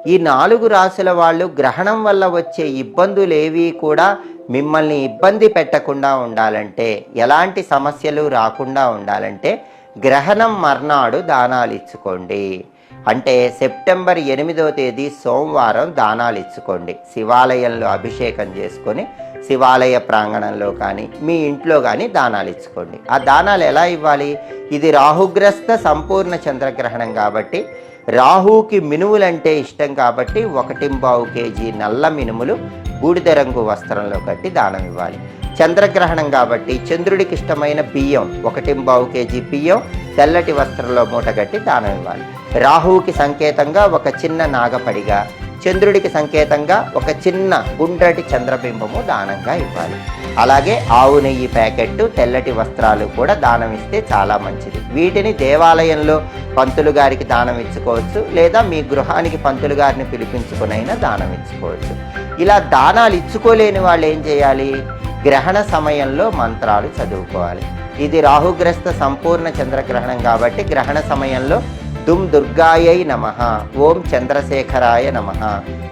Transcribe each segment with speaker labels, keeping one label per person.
Speaker 1: ఈ 4 రాశుల వాళ్ళు గ్రహణం వల్ల వచ్చే ఇబ్బందులేవి కూడా మిమ్మల్ని ఇబ్బంది పెట్టకుండా ఉండాలంటే, ఎలాంటి సమస్యలు రాకుండా ఉండాలంటే గ్రహణం మర్నాడు దానాలు ఇచ్చుకోండి. అంటే సెప్టెంబర్ 8వ తేదీ సోమవారం దానాలు ఇచ్చుకోండి. శివాలయంలో అభిషేకం చేసుకొని శివాలయ ప్రాంగణంలో కానీ మీ ఇంట్లో కానీ దానాలు ఇచ్చుకోండి. ఆ దానాలు ఎలా ఇవ్వాలి? ఇది రాహుగ్రస్త సంపూర్ణ చంద్రగ్రహణం కాబట్టి, రాహుకి మినుములంటే ఇష్టం కాబట్టి 1.25 కేజీ నల్ల మినుములు బూడిద రంగు వస్త్రంలో కట్టి దానం ఇవ్వాలి. చంద్రగ్రహణం కాబట్టి చంద్రుడికి ఇష్టమైన బియ్యం 1.25 కేజీ బియ్యం తెల్లటి వస్త్రంలో మూటగట్టి దానం ఇవ్వాలి. రాహువుకి సంకేతంగా ఒక చిన్న నాగపడిగా, చంద్రుడికి సంకేతంగా ఒక చిన్న గుండ్రటి చంద్రబింబము దానంగా ఇవ్వాలి. అలాగే ఆవు నెయ్యి ప్యాకెట్టు, తెల్లటి వస్త్రాలు కూడా దానం ఇస్తే చాలా మంచిది. వీటిని దేవాలయంలో పంతులు గారికి దానం ఇచ్చుకోవచ్చు, లేదా మీ గృహానికి పంతులు గారిని పిలిపించుకునైనా దానం ఇచ్చుకోవచ్చు. ఇలా దానాలు ఇచ్చుకోలేని వాళ్ళు ఏం చేయాలి? గ్రహణ సమయంలో మంత్రాలు చదువుకోవాలి. ఇది రాహుగ్రస్త సంపూర్ణ చంద్రగ్రహణం కాబట్టి గ్రహణ సమయంలో దుమ్ దుర్గాయై నమః, ఓం చంద్రశేఖరాయ నమః,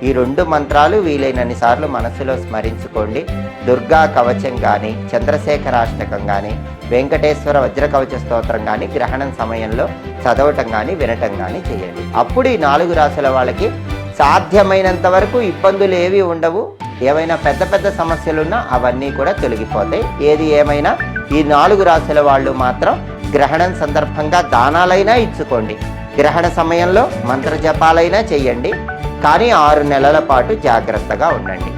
Speaker 1: ఈ 2 మంత్రాలు వీలైనన్ని సార్లు మనసులో స్మరించుకోండి. దుర్గా కవచం కానీ, చంద్రశేఖరాష్టకం కానీ, వెంకటేశ్వర వజ్రకవచ స్తోత్రం కానీ గ్రహణం సమయంలో చదవటం కానీ వినటం కానీ చేయండి. అప్పుడు ఈ 4 రాశుల వాళ్ళకి సాధ్యమైనంత వరకు ఇబ్బందులు ఏవి ఉండవు. ఏవైనా పెద్ద పెద్ద సమస్యలున్నా అవన్నీ కూడా తొలగిపోతాయి. ఏది ఏమైనా ఈ 4 రాశుల వాళ్ళు మాత్రం గ్రహణం సందర్భంగా దానాలైనా ఇచ్చుకోండి, గ్రహణ సమయంలో మంత్ర జపాలైనా చేయండి, కానీ 6 నెలల పాటు జాగ్రత్తగా ఉండండి.